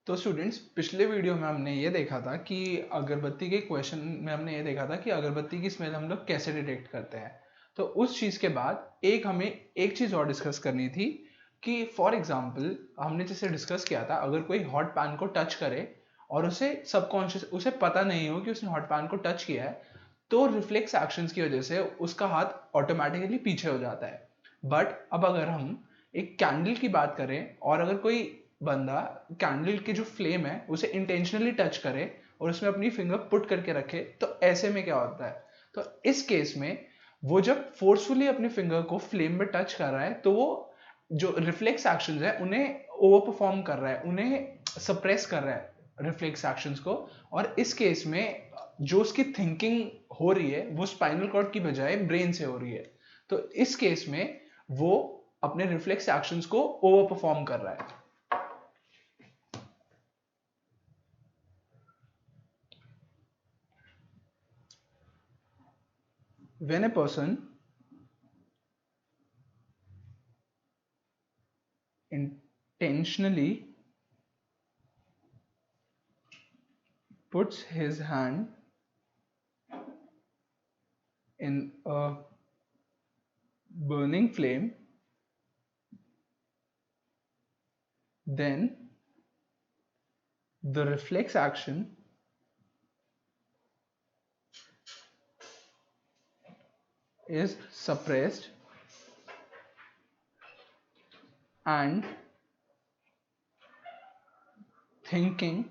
तो स्टूडेंट्स, पिछले वीडियो में हमने ये देखा था कि अगरबत्ती के क्वेश्चन में हमने ये देखा था कि अगरबत्ती की स्मेल हम लोग कैसे डिटेक्ट करते हैं। तो उस चीज़ के बाद हमें एक चीज़ और डिस्कस करनी थी कि फॉर एग्जांपल हमने जैसे डिस्कस किया था, अगर कोई हॉट पैन को टच करे और उसे पता नहीं हो कि उसने हॉट पैन को टच किया है, तो रिफ्लेक्स एक्शंस की वजह से उसका हाथ ऑटोमेटिकली पीछे हो जाता है। बट अब अगर हम एक कैंडल की बात करें और अगर कोई बंदा कैंडल की जो फ्लेम है उसे इंटेंशनली टच करे और उसमें अपनी फिंगर पुट करके रखे, तो ऐसे में क्या होता है? तो इस केस में वो जब फोर्सफुली अपनी फिंगर को फ्लेम में टच कर रहा है, तो वो जो रिफ्लेक्स एक्शंस है उन्हें ओवर परफॉर्म कर रहा है, उन्हें सप्रेस कर रहा है रिफ्लेक्स एक्शंस को। और इस केस में जो उसकी थिंकिंग हो रही है वो स्पाइनल कॉर्ड की बजाय ब्रेन से हो रही है। तो इस केस में वो अपने रिफ्लेक्स एक्शंस को ओवर परफॉर्म कर रहा है। When a person intentionally puts his hand in a burning flame, then the reflex action is suppressed and thinking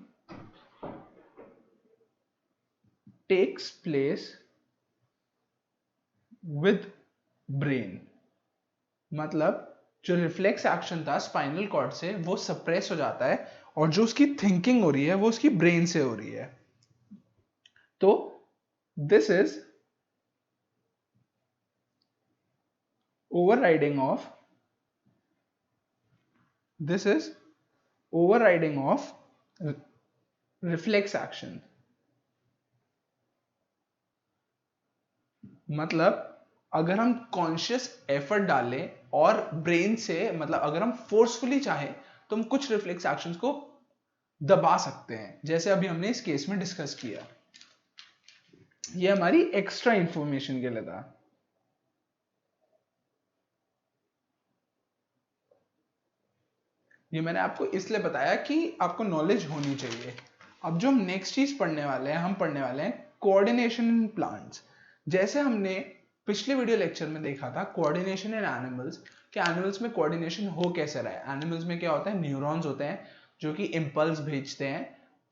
takes place with brain। मतलब जो रिफ्लेक्स एक्शन था स्पाइनल कॉर्ड से वो suppress हो जाता है और जो उसकी थिंकिंग हो रही है वो उसकी ब्रेन से हो रही है। तो this is overriding of this is overriding of reflex action. मतलब अगर हम कॉन्शियस एफर्ट डालें और ब्रेन से, मतलब अगर हम फोर्सफुली चाहें तो हम कुछ रिफ्लेक्स एक्शंस को दबा सकते हैं, जैसे अभी हमने इस केस में डिस्कस किया। ये हमारी एक्स्ट्रा इंफॉर्मेशन के लिए था। ये मैंने आपको इसलिए बताया कि आपको नॉलेज होनी चाहिए। अब जो हम नेक्स्ट चीज पढ़ने वाले हैं, हम पढ़ने वाले हैं कोऑर्डिनेशन इन प्लांट्स। जैसे हमने पिछले वीडियो लेक्चर में देखा था कोऑर्डिनेशन इन एनिमल्स, कि एनिमल्स में कोऑर्डिनेशन हो कैसे रहा है। एनिमल्स में क्या होता है, न्यूरॉन्स होते हैं जो कि इम्पल्स भेजते हैं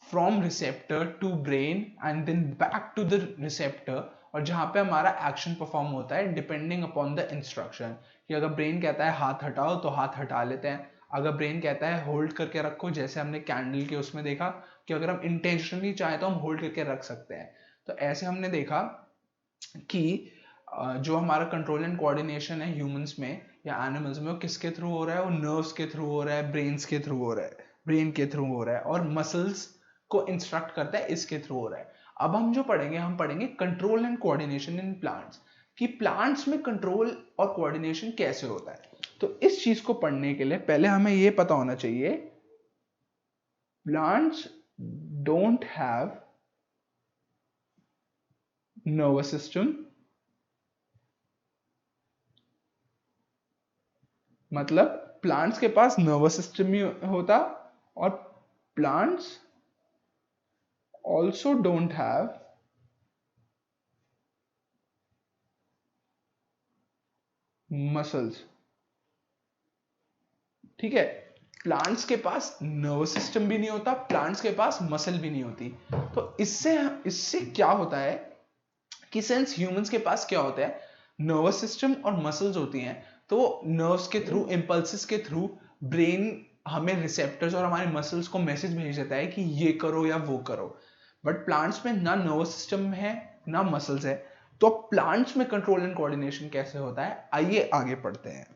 from receptor to brain and then back to the receptor, और जहां पे हमारा एक्शन परफॉर्म होता है डिपेंडिंग अपॉन द इंस्ट्रक्शन। कि अगर ब्रेन कहता है हाथ हटाओ तो हाथ हटा लेते हैं, अगर ब्रेन कहता है होल्ड करके रखो, जैसे हमने कैंडल के उसमें देखा कि अगर हम इंटेंशनली चाहे तो हम होल्ड करके रख सकते हैं। तो ऐसे हमने देखा कि जो हमारा कंट्रोल एंड कोऑर्डिनेशन है ह्यूमंस में या एनिमल्स में, वो किसके थ्रू हो रहा है? वो नर्व्स के थ्रू हो रहा है, ब्रेन्स के थ्रू हो रहा है, ब्रेन के थ्रू हो रहा है, और मसल्स को इंस्ट्रक्ट करता है, इसके थ्रू हो रहा है। अब हम जो पढ़ेंगे, हम पढ़ेंगे control and coordination in plants, कि प्लांट्स में कंट्रोल और कोऑर्डिनेशन कैसे होता है। तो इस चीज को पढ़ने के लिए पहले हमें यह पता होना चाहिए, plants don't have nervous system. मतलब प्लांट्स के पास नर्वस सिस्टम नहीं होता, और plants also don't have muscles. ठीक है, प्लांट्स के पास नर्वस सिस्टम भी नहीं होता, प्लांट्स के पास मसल भी नहीं होती। तो इससे इससे क्या होता है कि सिंस ह्यूमंस के पास क्या होता है, नर्वस सिस्टम और मसल्स होती हैं, तो नर्व्स के थ्रू, इंपल्सेस के थ्रू ब्रेन हमें रिसेप्टर्स और हमारे मसल्स को मैसेज भेज देता है कि ये करो या वो करो। बट प्लांट्स में ना नर्वस सिस्टम है ना मसल्स है। तो प्लांट्स में कंट्रोल एंड कोऑर्डिनेशन कैसे होता है, आइए आगे पढ़ते हैं।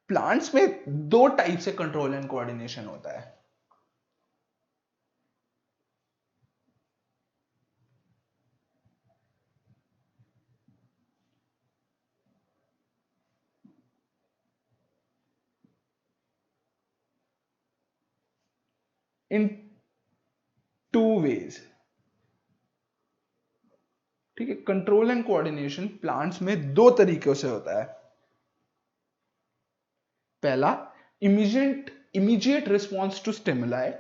प्लांट्स में दो टाइप से कंट्रोल एंड कोऑर्डिनेशन होता है। इन टू वेज। ठीक है, कंट्रोल एंड कोऑर्डिनेशन प्लांट्स में दो तरीकों से होता है। पहला, इमीडिएट रिस्पॉन्स टू स्टिमुलाई।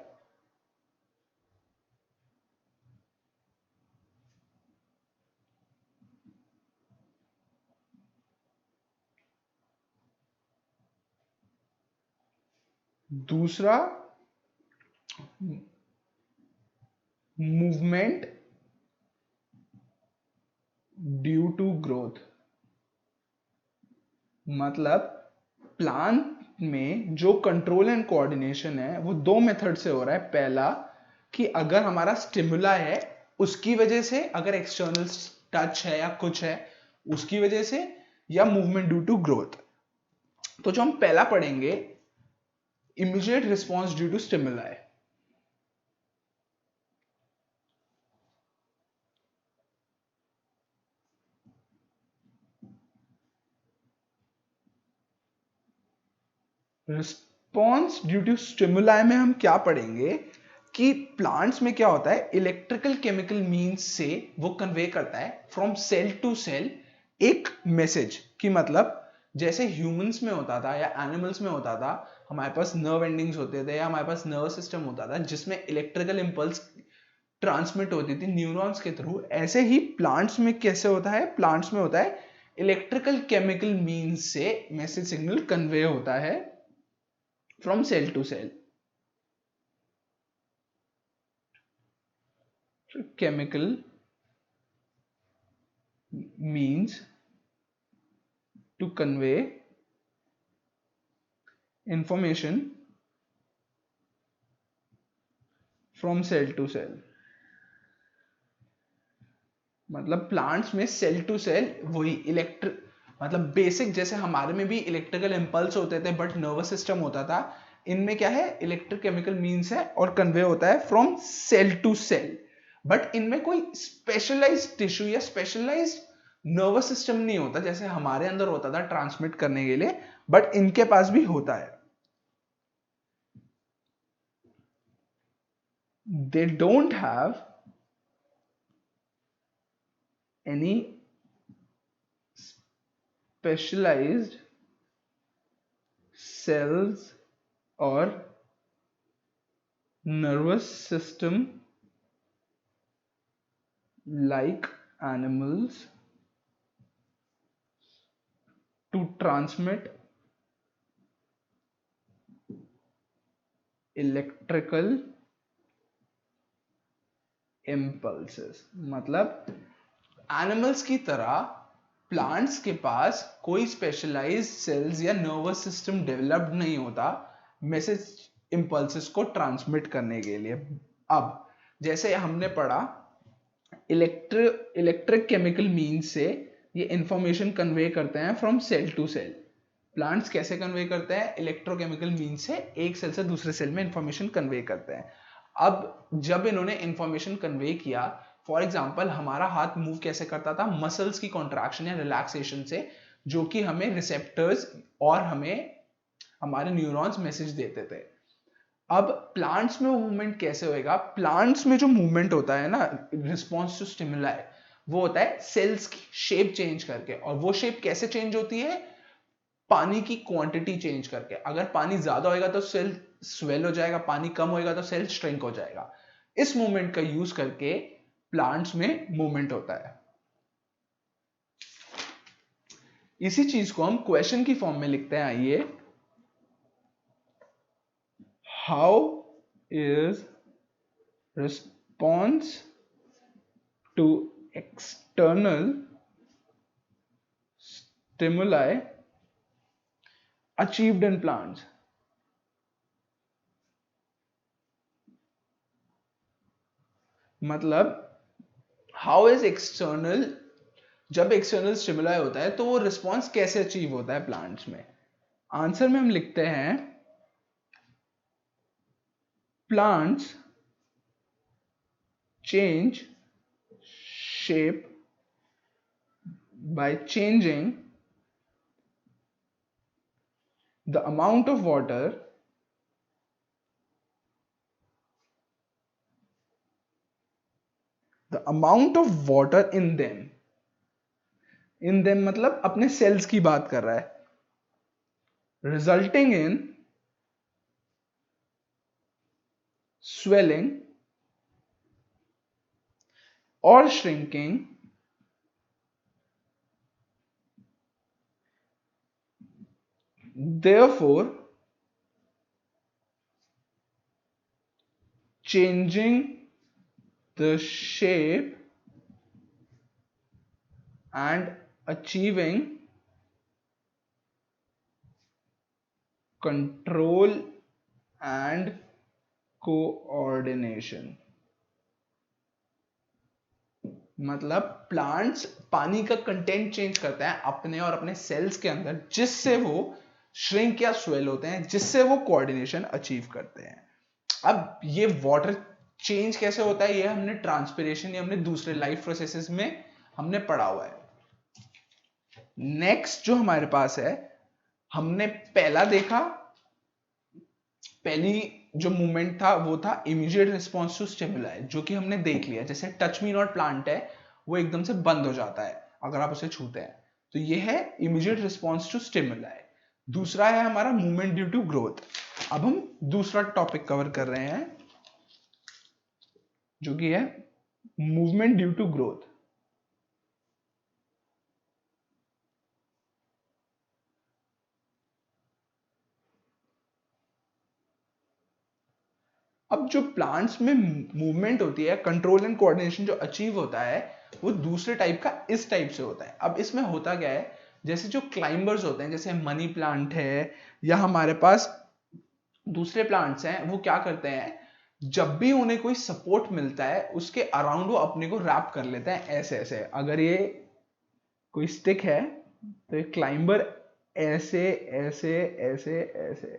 दूसरा, मूवमेंट ड्यू टू ग्रोथ। मतलब प्लांट में जो कंट्रोल एंड कोऑर्डिनेशन है वो दो मेथड से हो रहा है। पहला, कि अगर हमारा स्टिमुला है उसकी वजह से, अगर एक्सटर्नल टच है या कुछ है उसकी वजह से, या मूवमेंट ड्यू टू ग्रोथ। तो जो हम पहला पढ़ेंगे, immediate response due to stimuli. Response due to stimuli में हम क्या पढ़ेंगे कि प्लांट्स में क्या होता है, इलेक्ट्रिकल केमिकल मीन्स से वो कन्वे करता है फ्रॉम सेल टू सेल एक मैसेज। कि मतलब जैसे ह्यूमंस में होता था या एनिमल्स में होता था, हमारे पास नर्व एंडिंग्स होते थे या हमारे पास नर्व सिस्टम होता था जिसमें इलेक्ट्रिकल इंपल्स ट्रांसमिट होती थी न्यूरॉन्स के थ्रू। ऐसे ही प्लांट्स में कैसे होता है, प्लांट्स में होता है इलेक्ट्रिकल केमिकल मीन्स से मैसेज सिग्नल कन्वे होता है from cell to cell. So chemical means to convey information from cell to cell. मतलब प्लांट्स में सेल टू सेल वही मतलब बेसिक, जैसे हमारे में भी इलेक्ट्रिकल इंपल्स होते थे बट नर्वस सिस्टम होता था, इनमें क्या है, इलेक्ट्रिक केमिकल मीन्स है और कन्वे होता है from cell to cell. But इनमें कोई स्पेशलाइज्ड टिश्यू या स्पेशलाइज्ड नर्वस सिस्टम नहीं होता जैसे हमारे अंदर होता था ट्रांसमिट करने के लिए, बट इनके पास भी होता है। They don't have any specialized cells or nervous system like animals to transmit electrical impulses। मतलब एनिमल्स की तरह प्लांट्स के पास कोई स्पेशलाइज्ड सेल्स या नर्वस सिस्टम डेवलप्ड नहीं होता मैसेज इंपल्सेस को ट्रांसमिट करने के लिए। अब जैसे हमने पढ़ा, इलेक्ट्रिक केमिकल मीन्स से ये इंफॉर्मेशन कन्वे करते हैं from cell to cell. Plants कैसे कन्वे करते हैं, इलेक्ट्रोकेमिकल मीन्स से एक सेल से दूसरे सेल में इंफॉर्मेशन कन्वे करते हैं। अब जब इन्होंने इंफॉर्मेशन कन्वे किया, फॉर एग्जाम्पल हमारा हाथ मूव कैसे करता था, मसल्स की कॉन्ट्रैक्शन या रिलैक्सेशन से, जो कि हमें रिसेप्टर्स और हमें हमारे न्यूरॉन्स मैसेज देते थे। अब प्लांट्स में वो मूवमेंट कैसे होएगा, प्लांट्स में जो मूवमेंट होता है ना, रिस्पॉन्स टू स्टिमुलाई, वो होता है सेल्स की शेप चेंज करके। और वो शेप कैसे चेंज होती है, पानी की क्वांटिटी चेंज करके। अगर पानी ज्यादा होएगा तो सेल स्वेल हो जाएगा, पानी कम होएगा तो सेल श्रिंक हो जाएगा। इस मूवमेंट का यूज करके प्लांट्स में मूवमेंट होता है। इसी चीज को हम क्वेश्चन की फॉर्म में लिखते हैं, आइए। How is response to external stimuli achieved in plants. मतलब हाउ इज एक्सटर्नल, जब एक्सटर्नल स्टिमुलाई होता है तो वो रिस्पॉन्स कैसे अचीव होता है प्लांट्स में। आंसर में हम लिखते हैं, plants change shape by changing the amount of water the amount of water in them, in them मतलब अपने सेल्स की बात कर रहा है, resulting in swelling or shrinking therefore changing the shape and achieving control and coordination। मतलब plants पानी का कंटेंट चेंज करते हैं अपने और अपने सेल्स के अंदर, जिससे वो श्रिंक या स्वेल होते हैं, जिससे वो कोऑर्डिनेशन अचीव करते हैं। अब ये वाटर चेंज कैसे होता है, ये हमने ट्रांसपिरेशन या हमने दूसरे लाइफ प्रोसेसेस में हमने पढ़ा हुआ है। नेक्स्ट जो हमारे पास है, हमने पहला देखा, पहली जो मूवमेंट था वो था इमीडिएट रिस्पॉन्स टू स्टिमुलाई, जो कि हमने देख लिया। जैसे टच मी नॉट प्लांट है, वो एकदम से बंद हो जाता है अगर आप उसे छूते हैं, तो ये है इमीडिएट रिस्पॉन्स टू स्टिमुलाई। दूसरा है हमारा मूवमेंट ड्यू टू ग्रोथ। अब हम दूसरा टॉपिक कवर कर रहे हैं जो कि है मूवमेंट ड्यू टू ग्रोथ। अब जो प्लांट्स में मूवमेंट होती है, कंट्रोल एंड कोऑर्डिनेशन जो अचीव होता है, वो दूसरे टाइप का इस टाइप से होता है। अब इसमें होता क्या है, जैसे जो क्लाइंबर्स होते हैं, जैसे मनी प्लांट है या हमारे पास दूसरे प्लांट्स हैं, वो क्या करते हैं, जब भी उन्हें कोई सपोर्ट मिलता है उसके अराउंड वो अपने को रैप कर लेते हैं ऐसे ऐसे। अगर ये कोई स्टिक है तो ये क्लाइंबर ऐसे ऐसे ऐसे ऐसे,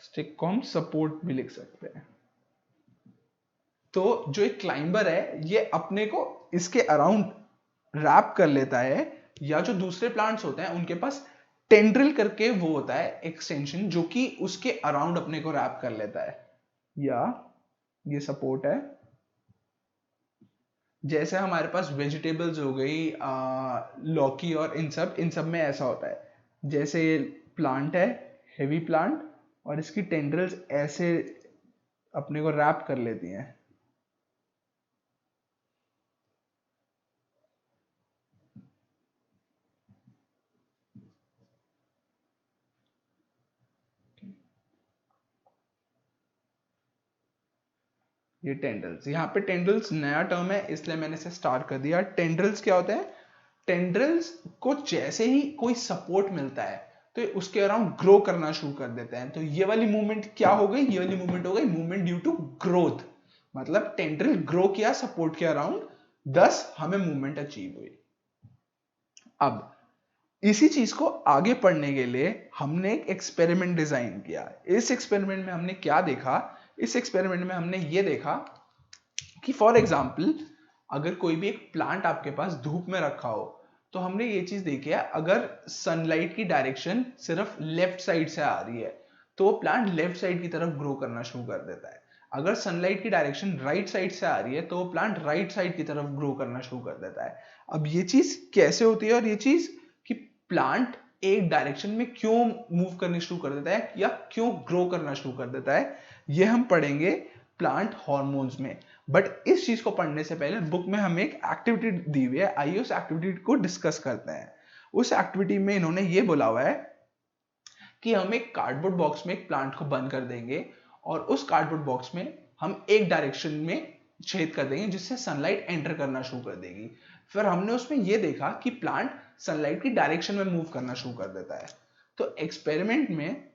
स्टिक को हम सपोर्ट भी लिख सकते हैं। तो जो एक क्लाइंबर है ये अपने को इसके अराउंड रैप कर लेता है, या जो दूसरे प्लांट्स होते हैं उनके पास टेंड्रिल करके वो होता है एक्सटेंशन, जो कि उसके अराउंड अपने को रैप कर लेता है, या ये सपोर्ट है। जैसे हमारे पास वेजिटेबल्स हो गई, लौकी और इन सब में ऐसा होता है। जैसे प्लांट है, हेवी प्लांट, और इसकी टेंड्रिल्स ऐसे अपने को रैप कर लेती हैं। ये टेंड्रिल्स, यहाँ पे टेंड्रिल्स नया टर्म है इसलिए मैंने इसे स्टार्ट कर दिया। टेंड्रिल्स क्या होते हैं, टेंड्रिल्स को जैसे ही कोई सपोर्ट मिलता है तो ये उसके अराउंड ग्रो करना शुरू कर देते हैं। तो ये वाली मूवमेंट क्या हो गई, ये वाली मूवमेंट हो गई मूवमेंट ड्यू टू ग्रोथ। मतलब टेंड्रिल ग्रो किया सपोर्ट के अराउंड, thus हमें मूवमेंट अचीव हुई। अब इसी चीज को आगे पढ़ने के लिए हमने एक एक्सपेरिमेंट डिजाइन किया। इस एक्सपेरिमेंट में हमने क्या देखा, इस एक्सपेरिमेंट में हमने ये देखा कि फॉर एग्जाम्पल अगर कोई भी एक प्लांट आपके पास धूप में रखा हो, तो हमने ये चीज देखी है, अगर सनलाइट की डायरेक्शन सिर्फ लेफ्ट साइड से आ रही है तो प्लांट लेफ्ट साइड की तरफ ग्रो करना शुरू कर देता है। अगर सनलाइट की डायरेक्शन राइट साइड से आ रही है तो प्लांट राइट साइड की तरफ ग्रो करना शुरू कर देता है। अब ये चीज कैसे होती है, और ये चीज कि प्लांट एक डायरेक्शन में क्यों मूव करनी शुरू कर देता है या क्यों ग्रो करना शुरू कर देता है, ये हम पढ़ेंगे प्लांट हार्मोन्स में। बट इस चीज को पढ़ने से पहले बुक में हमें एक एक्टिविटी दी हुई है, आइए उस एक्टिविटी को डिस्कस करते हैं। उस एक्टिविटी में इन्होंने ये बोला हुआ है कि हम एक कार्डबोर्ड बॉक्स में एक प्लांट को बंद कर देंगे और उस कार्डबोर्ड बॉक्स में हम एक डायरेक्शन में छेद कर देंगे जिससे सनलाइट एंटर करना शुरू कर देगी। फिर हमने उसमें यह देखा कि प्लांट सनलाइट की डायरेक्शन में मूव करना शुरू कर देता है। तो एक्सपेरिमेंट में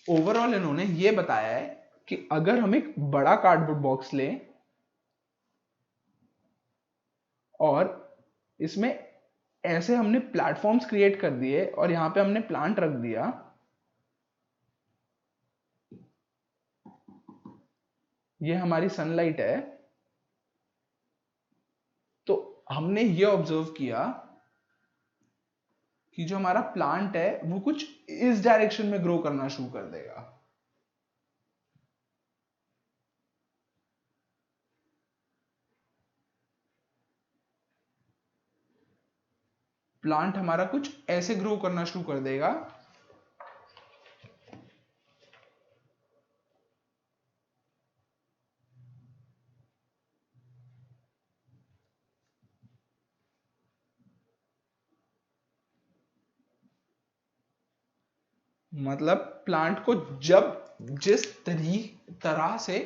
ओवरऑल इन्होंने ये बताया है कि अगर हम एक बड़ा कार्डबोर्ड बॉक्स लें और इसमें ऐसे हमने प्लेटफॉर्म्स क्रिएट कर दिए और यहां पे हमने प्लांट रख दिया, ये हमारी सनलाइट है, तो हमने ये ऑब्जर्व किया कि जो हमारा प्लांट है वो कुछ इस डायरेक्शन में ग्रो करना शुरू कर देगा। प्लांट हमारा कुछ ऐसे ग्रो करना शुरू कर देगा। मतलब प्लांट को जब जिस तरह से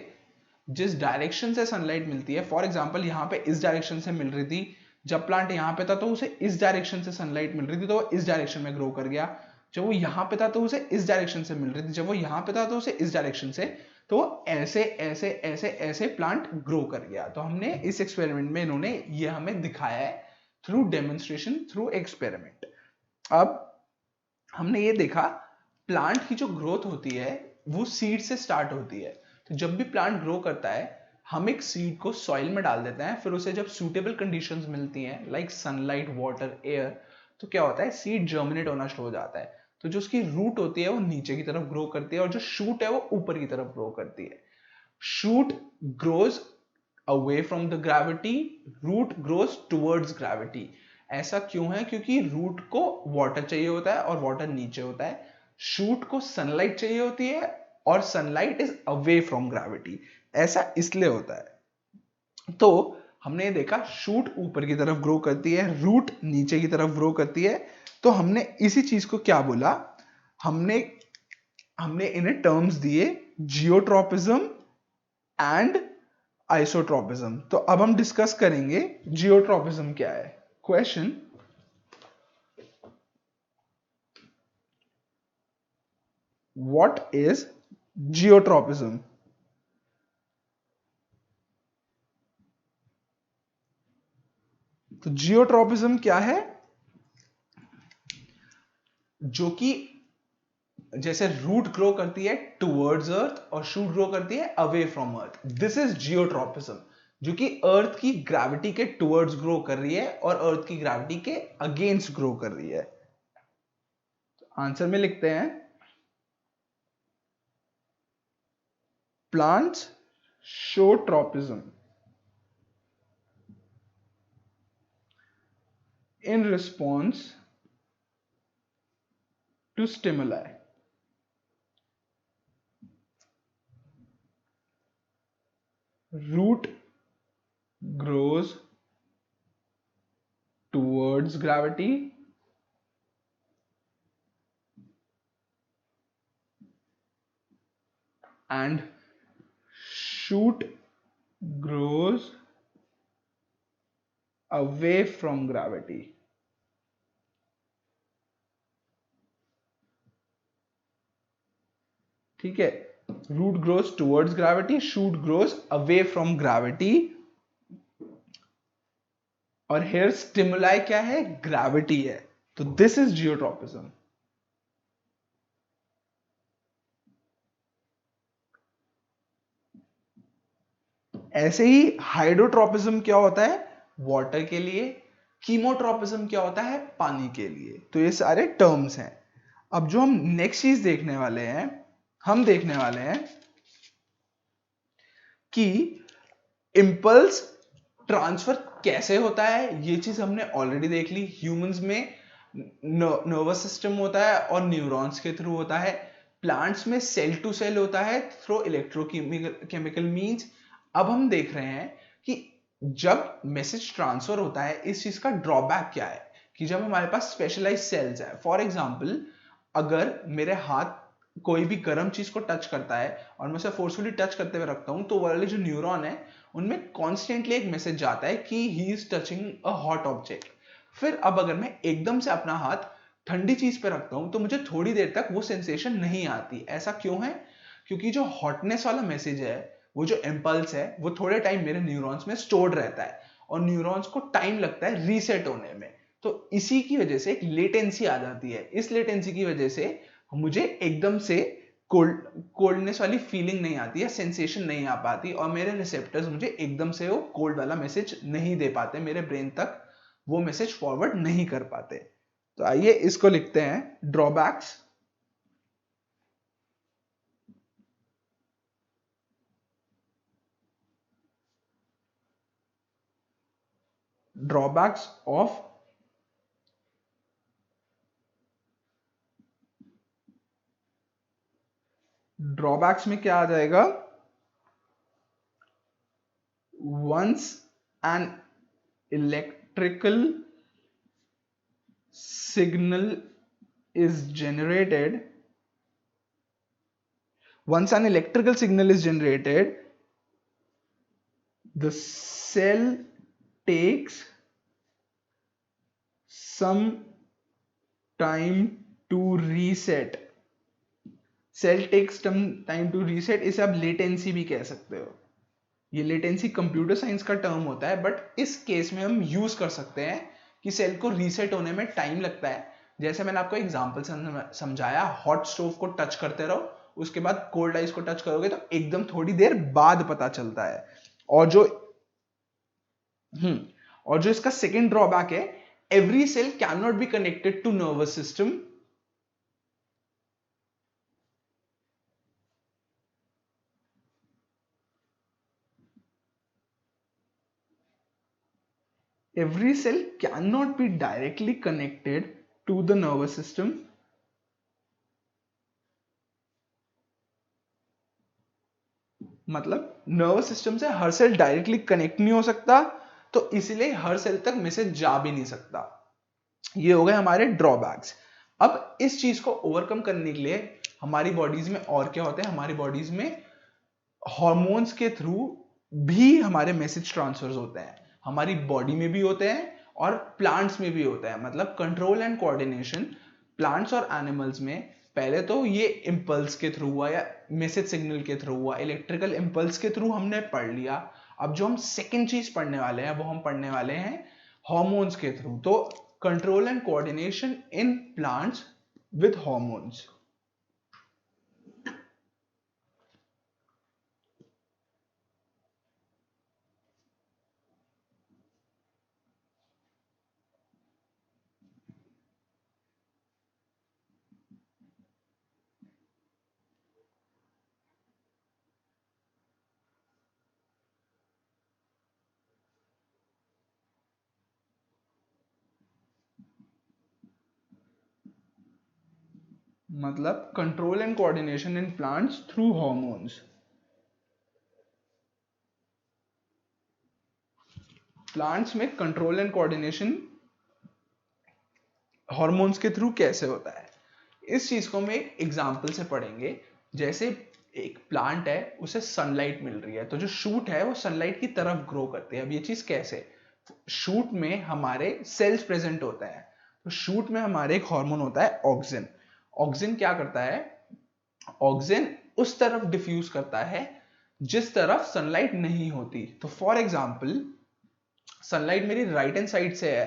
जिस डायरेक्शन से सनलाइट मिलती है, फॉर एग्जांपल यहाँ पे इस डायरेक्शन से मिल रही थी, जब प्लांट यहाँ पे था तो उसे इस डायरेक्शन से सनलाइट मिल रही थी तो वो इस डायरेक्शन में ग्रो कर गया। जब वो यहाँ पे था तो उसे इस डायरेक्शन से मिल रही थी, जब वो यहाँ पे था तो उसे इस डायरेक्शन से, तो वो ऐसे ऐसे ऐसे ऐसे प्लांट ग्रो कर गया। तो हमने इस एक्सपेरिमेंट में इन्होंने ये हमें दिखाया है थ्रू डेमोन्स्ट्रेशन, थ्रू एक्सपेरिमेंट। अब हमने ये देखा प्लांट की जो ग्रोथ होती है वो सीड से स्टार्ट होती है। तो जब भी प्लांट ग्रो करता है हम एक सीड को सॉइल में डाल देते हैं, फिर उसे जब सूटेबल कंडीशंस मिलती हैं लाइक सनलाइट, वाटर, एयर, तो क्या होता है सीड जर्मिनेट होना शुरू हो जाता है। तो जो उसकी रूट होती है वो नीचे की तरफ ग्रो करती है और जो शूट है वो ऊपर की तरफ ग्रो करती है। Shoot grows away from the gravity, root grows towards gravity. ऐसा क्यों है? क्योंकि रूट को वाटर चाहिए होता है और वाटर नीचे होता है। शूट को सनलाइट चाहिए होती है और sunlight is away from gravity. ऐसा इसलिए होता है। तो हमने देखा शूट ऊपर की तरफ ग्रो करती है, रूट नीचे की तरफ ग्रो करती है। तो हमने इसी चीज को क्या बोला, हमने इन्हें टर्म्स दिए जियोट्रॉपिज्म एंड आइसोट्रॉपिज्म। तो अब हम डिस्कस करेंगे जियोट्रॉपिज्म क्या है। Question, what is geotropism? तो जियोट्रॉपिज्म क्या है? जो कि जैसे रूट ग्रो करती है टुवर्ड्स अर्थ और शूट ग्रो करती है away from earth, this is geotropism. जो कि अर्थ की ग्रेविटी के टुवर्ड्स ग्रो कर रही है और अर्थ की ग्रेविटी के अगेंस्ट ग्रो कर रही है। आंसर में लिखते हैं plants show tropism in response to stimuli. Root grows towards gravity and shoot grows away from gravity. ठीक है, root grows towards gravity, shoot grows away from gravity. और हेयर स्टिमुलाई क्या है? ग्रेविटी है। तो दिस इज जियोट्रॉपिज्म। ऐसे ही hydrotropism क्या होता है? वाटर के लिए। कीमोट्रॉपिज्म क्या होता है? पानी के लिए। तो ये सारे टर्म्स हैं। अब जो हम नेक्स्ट चीज देखने वाले हैं, हम देखने वाले हैं कि इंपल्स ट्रांसफर कैसे होता है। ये चीज हमने ऑलरेडी देख ली। ह्यूमंस में नर्वस सिस्टम होता है और न्यूरॉन्स के थ्रू होता है। प्लांट्स में सेल टू सेल होता है थ्रू इलेक्ट्रोकेमिकल मींस। अब हम देख रहे हैं कि जब मैसेज ट्रांसफर होता है इस चीज का ड्रॉबैक क्या है, कि जब हमारे पास स्पेशलाइज सेल्स है, फॉर एग्जांपल अगर मेरे हाथ कोई भी गर्म चीज को टच करता है और मैं उसे फोर्सफुली टच करते हुए रखता हूं, तो वाले जो न्यूरॉन है उनमें कॉन्स्टेंटली एक मैसेज जाता है कि he is touching a hot object. फिर अब अगर मैं एकदम से अपना हाथ ठंडी चीज पे रखता हूं तो मुझे थोड़ी देर तक वो सेंसेशन नहीं आती। ऐसा क्यों है? क्योंकि जो हॉटनेस वाला मैसेज है, वो जो इम्पल्स है, वो थोड़े टाइम मेरे न्यूरॉन्स में स्टोर्ड रहता है और न्यूरॉन्स को टाइम लगता है रीसेट होने में। तो इसी की वजह से एक लेटेंसी आ जाती है। इस लेटेंसी की वजह से मुझे एकदम से कोल्डनेस वाली फीलिंग नहीं आती है, सेंसेशन नहीं आ पाती और मेरे रिसेप्टर्स मुझे एकदम से वो कोल्ड वाला मैसेज नहीं दे पाते, मेरे ब्रेन तक वो मैसेज फॉरवर्ड नहीं कर पाते। तो आइए इसको लिखते हैं ड्रॉबैक्स ड्रॉबैक्स ऑफ ड्रॉबैक्स में क्या आ जाएगा, once an electrical signal is generated once an electrical signal is generated, the cell takes some time to reset. Cell takes time to reset, इसे आप लेटेंसी भी कह सकते हो। ये लेटेंसी कंप्यूटर साइंस का टर्म होता है, बट इस केस में हम यूज कर सकते हैं कि सेल को रीसेट होने में टाइम लगता है। जैसे मैंने आपको एग्जांपल समझाया, हॉट स्टोव को टच करते रहो, उसके बाद कोल्ड आइस को टच करोगे तो एकदम थोड़ी देर बाद पता चलता है। और जो इसका सेकेंड ड्रॉबैक है, every cell can not be connected to nervous system. Every cell cannot be directly connected to the nervous system. मतलब नर्वस सिस्टम से हर सेल डायरेक्टली कनेक्ट नहीं हो सकता, तो इसलिए हर सेल तक मैसेज जा भी नहीं सकता। ये हो गए हमारे ड्रॉबैक्स। अब इस चीज को ओवरकम करने के लिए हमारी बॉडीज में और क्या होता है, हमारी बॉडीज में हॉर्मोन्स के थ्रू भी हमारे मैसेज ट्रांसफर्स होते हैं। हमारी बॉडी में भी होते हैं और प्लांट्स में भी होता है। मतलब कंट्रोल एंड कोऑर्डिनेशन प्लांट्स और एनिमल्स में पहले तो ये इंपल्स के थ्रू हुआ या मैसेज सिग्नल के थ्रू हुआ, इलेक्ट्रिकल इंपल्स के थ्रू हमने पढ़ लिया। अब जो हम सेकेंड चीज पढ़ने वाले हैं वो हम पढ़ने वाले हैं हॉर्मोन्स के थ्रू। तो control and coordination in plants with hormones. मतलब control and coordination in plants through hormones. Plants में कंट्रोल एंड कोऑर्डिनेशन हॉर्मोन्स के थ्रू कैसे होता है, इस चीज को हम एक एग्जांपल से पढ़ेंगे। जैसे एक प्लांट है, उसे सनलाइट मिल रही है, तो जो शूट है वो सनलाइट की तरफ ग्रो करती है। अब ये चीज कैसे, शूट में हमारे सेल्स प्रेजेंट होता है, तो शूट में हमारे एक हार्मोन होता है ऑक्सिन। ऑक्सिन क्या करता है, ऑक्सिन उस तरफ डिफ्यूज करता है जिस तरफ सनलाइट नहीं होती। तो फॉर एग्जाम्पल सनलाइट मेरी राइट हैंड साइड से है,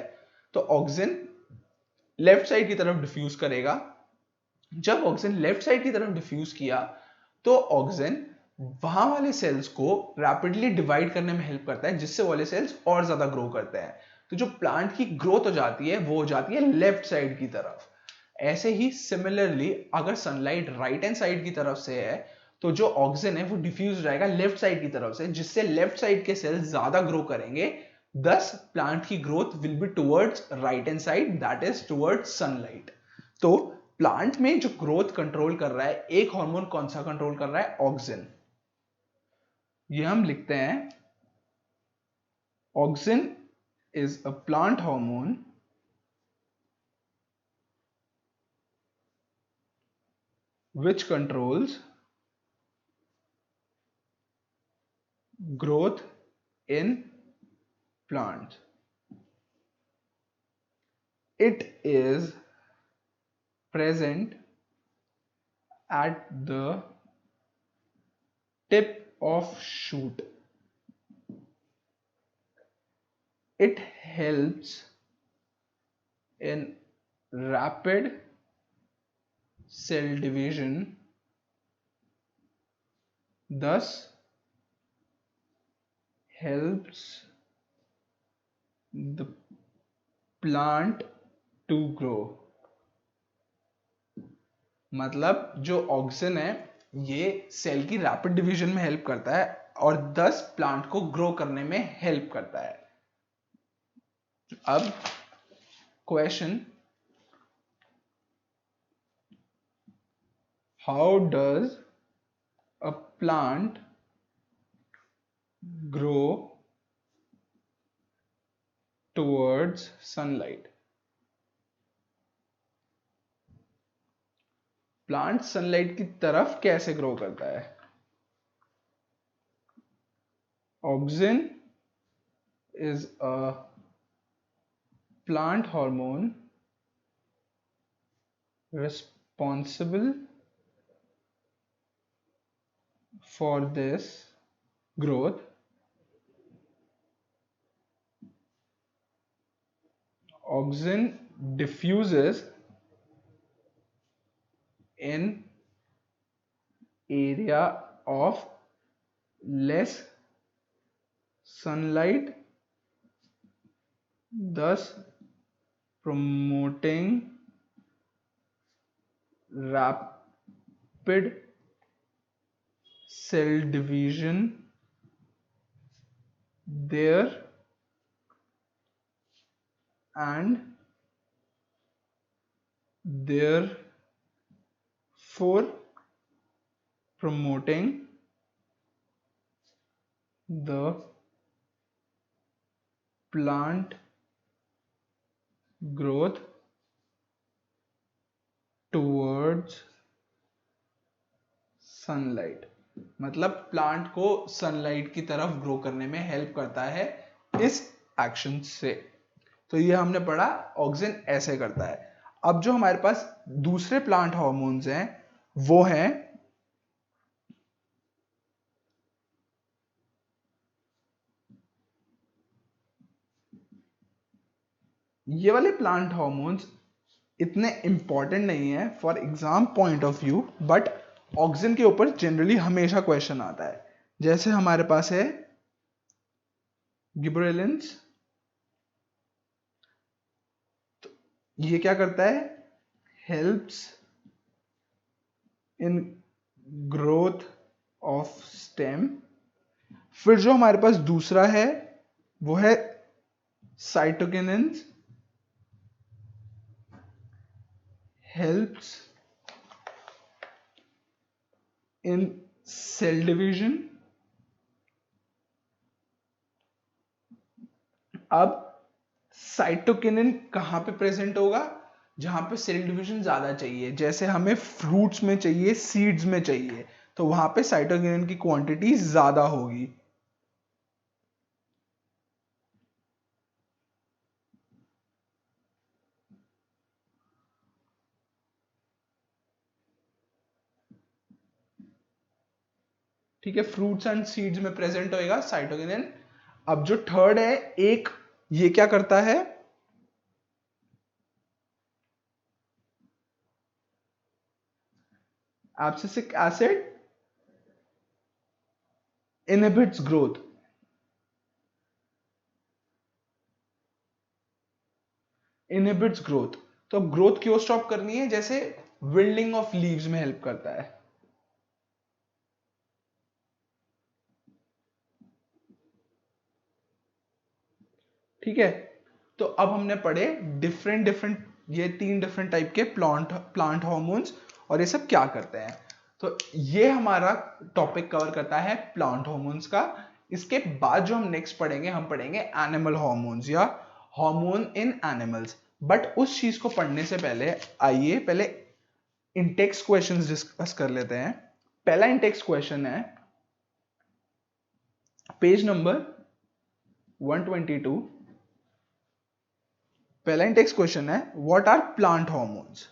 तो ऑक्सिन लेफ्ट साइड की तरफ डिफ्यूज करेगा। जब ऑक्सिन लेफ्ट साइड की तरफ डिफ्यूज किया तो ऑक्सिन वहां वाले सेल्स को रैपिडली डिवाइड करने में हेल्प करता है, जिससे वाले सेल्स और ज्यादा ग्रो करते हैं। तो जो प्लांट की ग्रोथ हो जाती है वो हो जाती है लेफ्ट साइड की तरफ। ऐसे ही सिमिलरली अगर सनलाइट राइट हैंड साइड की तरफ से है तो जो ऑक्सिन है वो डिफ्यूज रहेगा लेफ्ट साइड की तरफ से, जिससे लेफ्ट साइड के सेल्स ज्यादा ग्रो करेंगे। दस प्लांट की growth will be towards right hand side, that is towards sunlight. तो प्लांट में जो ग्रोथ कंट्रोल कर रहा है, एक हार्मोन कौन सा कंट्रोल कर रहा है, ऑक्सिन। ये हम लिखते हैं auxin is a plant hormone which controls growth in plants. It is present at the tip of shoot. It helps in rapid cell division, thus helps the plant to grow. मतलब जो auxin है ये cell की rapid division में help करता है और 10 plant को ग्रो करने में हेल्प करता है। अब question, how does a plant grow towards sunlight? Plant sunlight की तरफ कैसे ग्रो करता है? Auxin is a plant hormone responsible for this growth. Auxin diffuses in area of less sunlight, thus promoting rapid cell division there and therefore promoting the plant growth towards sunlight. मतलब plant को sunlight की तरफ grow करने में help करता है इस action से। तो ये हमने पढ़ा ऑक्सिन ऐसे करता है। अब जो हमारे पास दूसरे प्लांट हार्मोन्स हैं वो हैं ये वाले प्लांट हार्मोन्स इतने इंपॉर्टेंट नहीं है for exam point of view, but auxin के ऊपर जनरली हमेशा क्वेश्चन आता है। जैसे हमारे पास है गिबरेलिंस, तो ये क्या करता है? Helps in growth of stem. फिर जो हमारे पास दूसरा है वो है साइटोकिनिन्स, हेल्प्स इन सेल डिवीजन। अब साइटोकिनिन कहां पे प्रेजेंट होगा? जहां पे सेल डिवीजन ज्यादा चाहिए, जैसे हमें फ्रूट्स में चाहिए, सीड्स में चाहिए, तो वहां पे साइटोकिनिन की क्वांटिटी ज्यादा होगी। ठीक है, फ्रूट्स एंड सीड्स में प्रेजेंट होएगा साइटोकिनिन। अब जो थर्ड है एक, ये क्या करता है? Abscisic acid inhibits growth. Inhibits growth, तो ग्रोथ क्यों स्टॉप करनी है? जैसे विल्डिंग ऑफ लीव्स में हेल्प करता है। ठीक है, तो अब हमने पढ़े डिफरेंट डिफरेंट, ये 3 डिफरेंट टाइप के प्लांट हार्मोन्स और ये सब क्या करते हैं। तो ये हमारा टॉपिक कवर करता है प्लांट हार्मोन्स का। इसके बाद जो हम नेक्स्ट पढ़ेंगे, हम पढ़ेंगे एनिमल हार्मोन्स या हार्मोन इन एनिमल्स। बट उस चीज को पढ़ने से पहले आइए पहले इंटेक्स क्वेश्चंस डिस्कस कर लेते हैं। पहला इंटेक्स क्वेश्चन है पेज नंबर 122। पहला इंडेक्स क्वेश्चन है व्हाट आर प्लांट हार्मोन्स।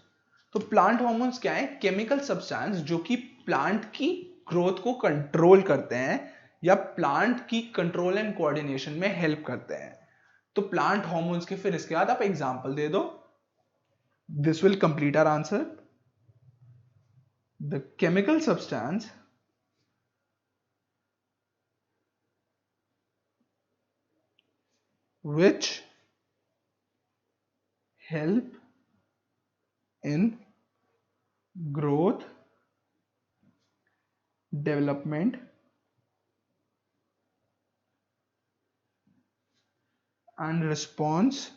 तो प्लांट हार्मोन्स क्या है? केमिकल सब्सटेंस जो कि प्लांट की ग्रोथ को कंट्रोल करते हैं या प्लांट की कंट्रोल एंड कोऑर्डिनेशन में हेल्प करते हैं। तो प्लांट हार्मोन्स के फिर इसके बाद आप एग्जांपल दे दो, this will complete our answer. The chemical substance which help in growth, development, and response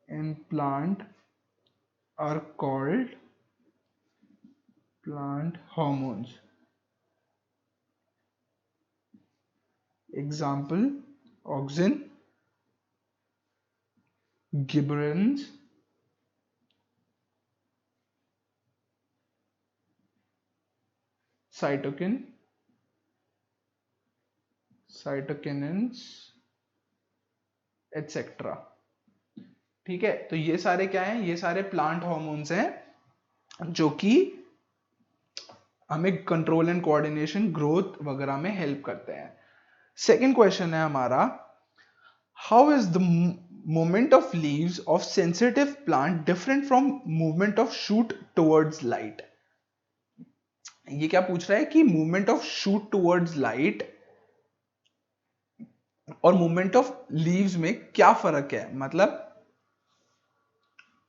in plant are called plant hormones. Example: auxin, gibberellins, cytokine, cytokinins, etc. ठीक है, तो ये सारे क्या हैं? ये सारे प्लांट हॉर्मोन्स हैं जो कि हमें कंट्रोल एंड कोऑर्डिनेशन, ग्रोथ वगैरह में हेल्प करते हैं। सेकंड क्वेश्चन है हमारा, how is the movement of leaves of sensitive plant different from movement of shoot towards light? ये क्या पूछ रहा है कि movement of shoot towards light और मूवमेंट ऑफ लीव्स में क्या फर्क है। मतलब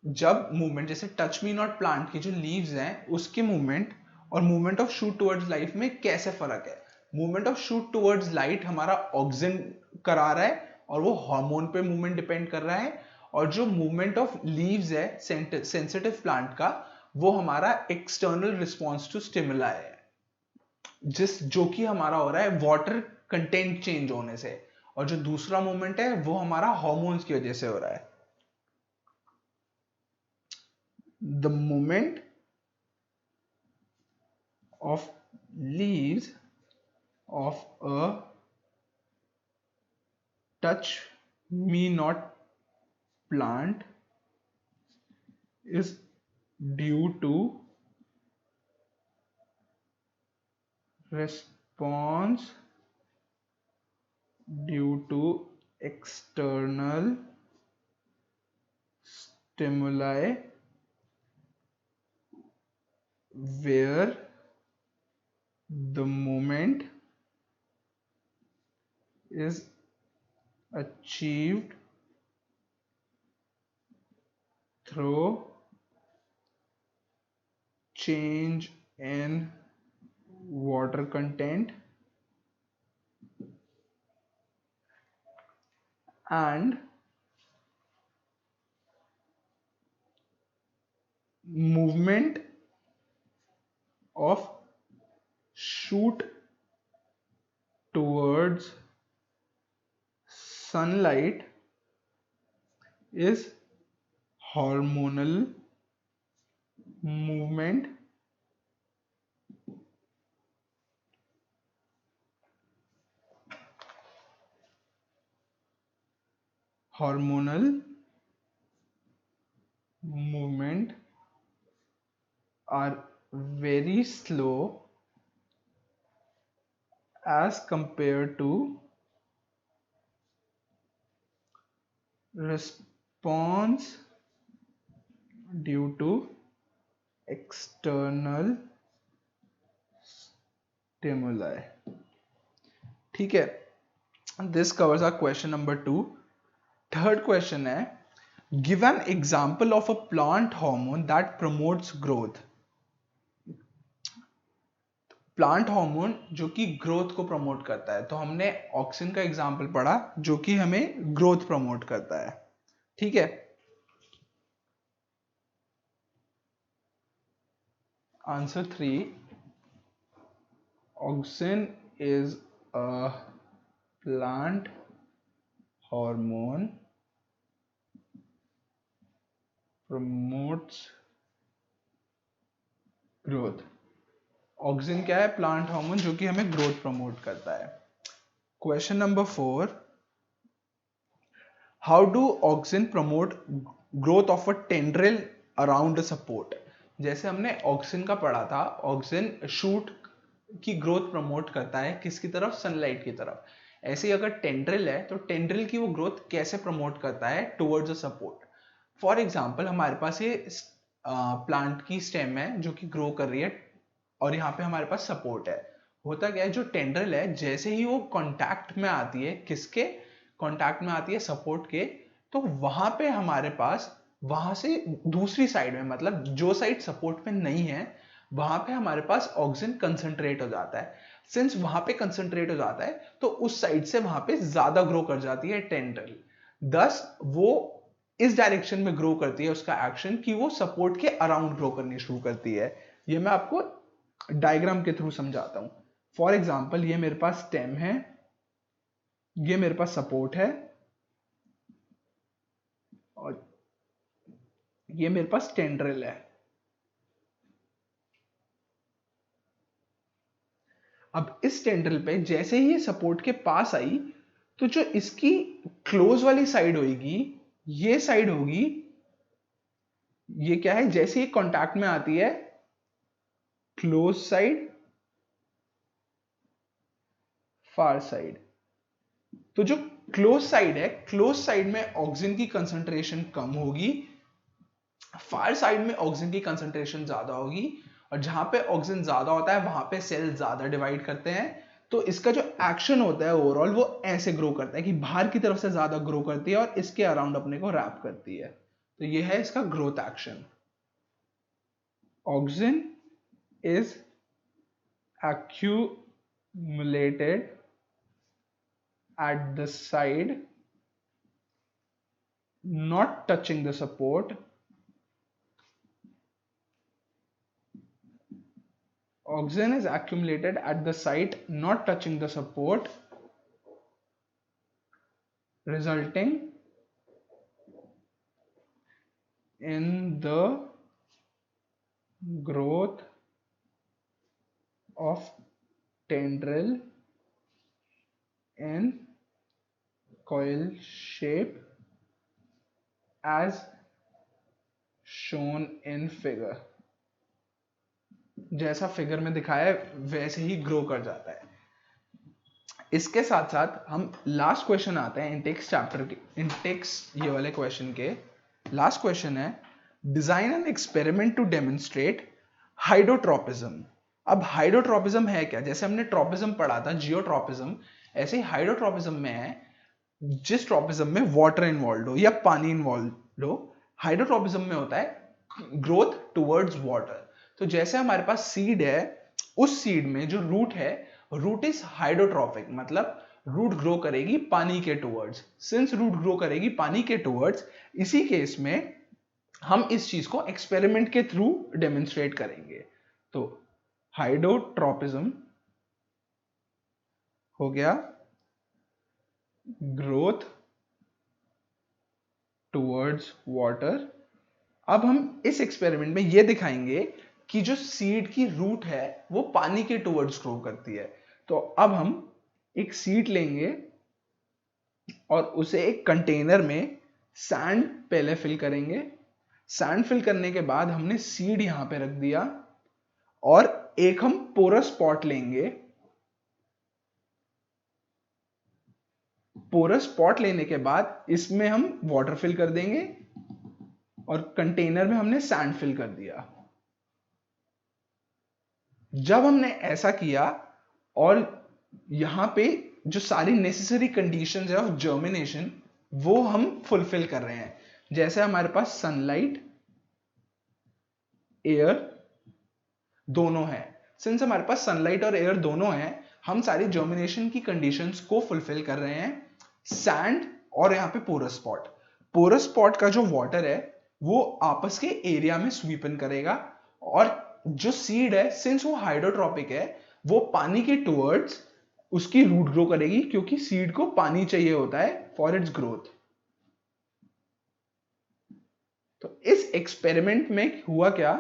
जब मूवमेंट, जैसे टच मी नॉट प्लांट की जो लीव्स हैं उसके मूवमेंट और movement of shoot towards light में कैसे फर्क है। Movement of shoot towards light हमारा ऑक्सिन करा रहा है और वो हार्मोन पे मूवमेंट डिपेंड कर रहा है, और जो मूवमेंट ऑफ लीव्स है सेंसिटिव प्लांट का, वो हमारा एक्सटर्नल रिस्पॉन्स टू स्टिमुलाई है, जो कि हमारा हो रहा है वाटर कंटेंट चेंज होने से, और जो दूसरा मूवमेंट है वो हमारा हार्मोन्स की वजह से हो रहा है। The movement of leaves of a touch me not plant is due to response due to external stimuli where the movement is achieved through change in water content and movement of shoot towards sunlight is hormonal movement are very slow as compared to response due to external stimuli. ठीक है, this covers our question number 2. Third question है, give an example of a plant hormone that promotes growth. Plant hormone जो कि growth को promote करता है, तो हमने ऑक्सिन का एग्जांपल पढ़ा जो कि हमें ग्रोथ प्रमोट करता है। ठीक है, answer 3, auxin is a plant hormone promotes growth. Auxin क्या है? प्लांट हार्मोन जो कि हमें ग्रोथ प्रमोट करता है। Question number 4, how do auxin promote growth of a tendril around a support? जैसे हमने ऑक्सिन का पढ़ा था, ऑक्सिन शूट की ग्रोथ प्रमोट करता है किसकी तरफ? सनलाइट की तरफ। ऐसे ही अगर टेंड्रिल है तो टेंड्रिल की वो ग्रोथ कैसे प्रमोट करता है? Towards a support. For example, हमारे पास ये प्लांट की स्टेम है जो कि ग्रो कर रही है और यहाँ पे हमारे पास सपोर्ट है। होता क्या है, जो टेंड्रिल है जैसे ही वो कांटेक्ट में आती है, किसके कांटेक्ट में आती है? सपोर्ट के। तो वहां पे हमारे पास वहां से दूसरी साइड में, मतलब जो साइड सपोर्ट में नहीं है, वहां पे हमारे पास ऑक्सीजन कंसंट्रेट हो जाता है। सिंस वहां पे कंसंट्रेट हो जाता है तो उस साइड से वहां पे ज्यादा ग्रो कर जाती है टेंड्रिल। दस वो इस डायरेक्शन में ग्रो करती है उसका एक्शन कि वो सपोर्ट के अराउंड ग्रो करनी शुरू करती है। ये मैं आपको डायग्राम के थ्रू समझाता हूं। फॉर एग्जाम्पल ये मेरे पास स्टेम है, ये मेरे पास सपोर्ट है, और ये मेरे पास टेंड्रिल है। अब इस टेंड्रिल पे जैसे ही ये सपोर्ट के पास आई, तो जो इसकी क्लोज वाली साइड होगी, ये साइड होगी, ये क्या है, जैसे ही कांटेक्ट में आती है क्लोज साइड, फार साइड। तो जो क्लोज साइड है, क्लोज साइड में ऑक्सीजन की कंसंट्रेशन कम होगी, फार साइड में ऑक्सीजन की कंसंट्रेशन ज्यादा होगी, और जहां पे ऑक्सीजन ज्यादा होता है वहां पे सेल ज्यादा डिवाइड करते हैं। तो इसका जो एक्शन होता है ओवरऑल वो ऐसे ग्रो करता है कि बाहर की तरफ से ज्यादा ग्रो करती है और इसके अराउंड अपने को रैप करती है। तो ये है इसका growth action. Oxygen is accumulated at the side not touching the support. Oxygen is accumulated at the site not touching the support, resulting in the growth of tendril in coil shape as shown in figure। जैसा figure में दिखाया है वैसे ही grow कर जाता है। इसके साथ साथ हम लास्ट क्वेश्चन आते हैं इंटेक्स चैप्टर के, इंटेक्स ये वाले क्वेश्चन के लास्ट क्वेश्चन है, design an experiment to demonstrate hydrotropism. अब हाइड्रोट्रोपिज्म है क्या? जैसे हमने ट्रोपिज्म पढ़ा था, जियोट्रोपिज्म, ऐसे ही हाइड्रोट्रोपिज्म में है जिस ट्रोपिज्म में वाटर इन्वॉल्व हो या पानी इन्वॉल्व हो, हाइड्रोट्रोपिज्म में होता है ग्रोथ टुवर्ड्स वाटर। तो जैसे हमारे पास सीड है, उस सीड में जो रूट है, रूट इज हाइड्रोट्रोपिक, मतलब रूट ग्रो करेगी पानी के टुवर्ड्स। सिंस रूट ग्रो करेगी पानी के टुवर्ड्स, इसी केस में हम इस चीज को एक्सपेरिमेंट के थ्रू डेमोन्स्ट्रेट करेंगे। तो हाइड्रोट्रोपिज्म हो गया ग्रोथ टुवर्ड्स वाटर। अब हम इस एक्सपेरिमेंट में ये दिखाएंगे कि जो सीड की रूट है वो पानी के टुवर्ड्स ग्रो करती है। तो अब हम एक सीड लेंगे और उसे एक कंटेनर में सैंड पहले फिल करेंगे। सैंड फिल करने के बाद हमने सीड यहां पे रख दिया, और एक हम पोरस पॉट लेंगे। पोरस पॉट लेने के बाद इसमें हम वाटर फिल कर देंगे, और कंटेनर में हमने सैंड फिल कर दिया। जब हमने ऐसा किया और यहां पे जो सारी नेसेसरी कंडीशंस है ऑफ जर्मिनेशन वो हम फुलफिल कर रहे हैं, जैसे हमारे पास सनलाइट, एयर दोनों है। सिंस हमारे पास सनलाइट और एयर दोनों है, हम सारी जर्मिनेशन की कंडीशंस को फुलफिल कर रहे हैं। सैंड और यहां पे पोरस स्पॉट, पोरस स्पॉट का जो वाटर है वो आपस के एरिया में स्वीपन करेगा, और जो सीड है सिंस वो हाइड्रोट्रॉपिक है वो पानी के टुवर्ड्स उसकी रूट ग्रो करेगी, क्योंकि सीड को पानी चाहिए होता है फॉर इट्स ग्रोथ। तो इस एक्सपेरिमेंट में हुआ क्या,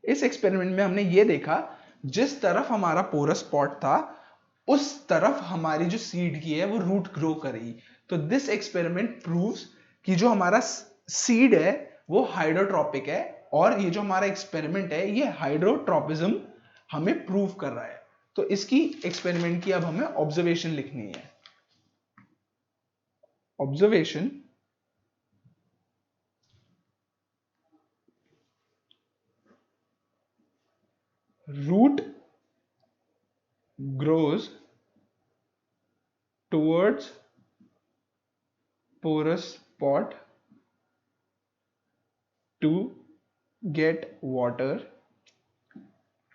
इस एक्सपेरिमेंट में हमने ये देखा जिस तरफ हमारा पोरस स्पॉट था उस तरफ हमारी जो सीड की है वो रूट ग्रो करेगी। तो दिस एक्सपेरिमेंट प्रूव्स कि जो हमारा सीड है वो हाइड्रोट्रॉपिक है, और ये जो हमारा एक्सपेरिमेंट है ये हाइड्रोट्रॉपिज्म हमें प्रूव कर रहा है। तो इसकी एक्सपेरिमेंट की अब हमें ऑब्जर्वेशन लिखनी है। Observation, root grows towards porous pot to get water.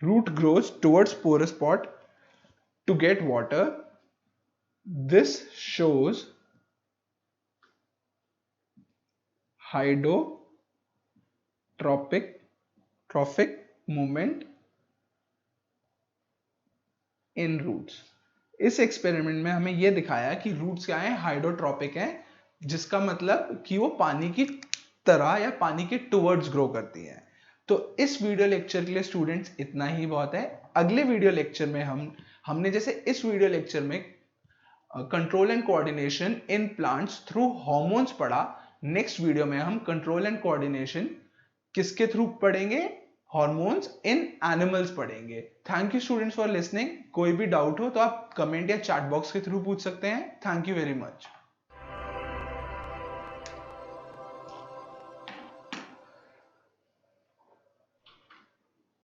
Root grows towards porous pot to get water. This shows hydrotrophic movement in roots. इस एक्सपेरिमेंट में हमें यह दिखाया कि रूट्स क्या है, हाइड्रोट्रॉपिक है, जिसका मतलब कि वो पानी की तरह या पानी के टुवर्ड्स ग्रो करती है। तो इस वीडियो लेक्चर के लिए स्टूडेंट्स इतना ही बहुत है। अगले वीडियो लेक्चर में हमने जैसे इस वीडियो लेक्चर में control and coordination in plants through hormones पढ़ा, नेक्स्ट वीडियो में हम कंट्रोल एंड कोऑर्डिनेशन किसके थ्रू पढ़ेंगे, हार्मोन्स इन एनिमल्स पढ़ेंगे। Thank you students for listening. कोई भी डाउट हो तो आप कमेंट या चैट बॉक्स के थ्रू पूछ सकते हैं। Thank you very much.